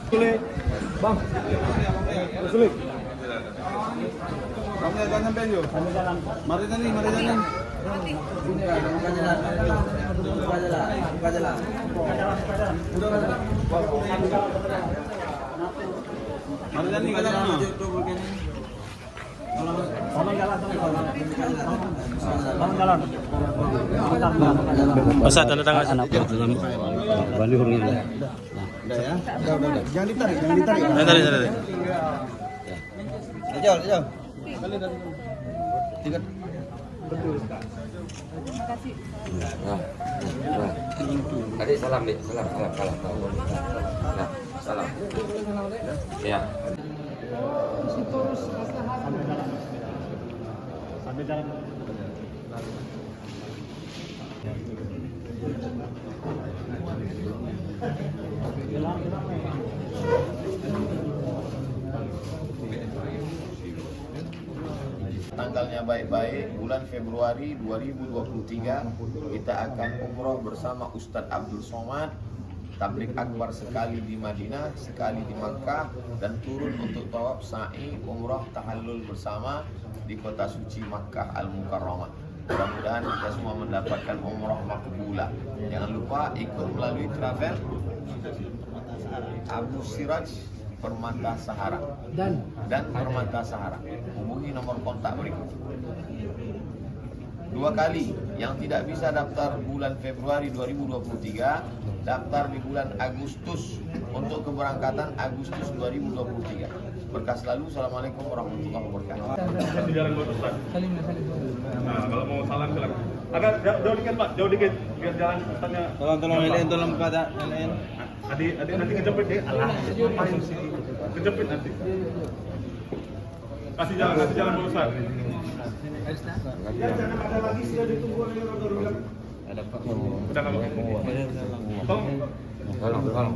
Sulit. Bang. Sulit. Kami akan sampai yuk. Mari tani, mari tani. Mari tani ke sana. Ustaz, tanda tangan. Udah ya. Udah. Jangan ditarik, jangan ditarik. Tarik. Jauh. Tiga. Adik salam, Dik. Salam. Nah, salam. Ya. Sambil jalan. Tanggalnya baik-baik, bulan Februari 2023 kita akan umroh bersama Ustadz Abdul Somad. Tablik akbar sekali di Madinah, sekali di Makkah, dan turun untuk tawaf sa'i umroh tahallul bersama di kota suci Makkah Al-Mukarramah. Mudah-mudahan kita semua mendapatkan umroh makbulah. Jangan lupa ikut melalui travel Abu Siraj Permata Sahara dan Permata Sahara. Hubungi nomor kontak berikut. 2 kali yang tidak bisa daftar bulan Februari 2023, daftar di bulan Agustus untuk keberangkatan Agustus 2023. Berkah selalu. Assalamualaikum warahmatullahi wabarakatuh. Jalan buat Ustaz. Nah, kalau mau salam silakan. Agak jauh dikit, Pak. Jauh dikit biar jalan Ustaznya. Tolong Elen, tolong pada Elen. Adik nanti kejepit deh. Alah, kejepit nanti. Kasih jalan buat Ustaz. Ada Pak. Udah enggak, Pak? Tolong. Tolong.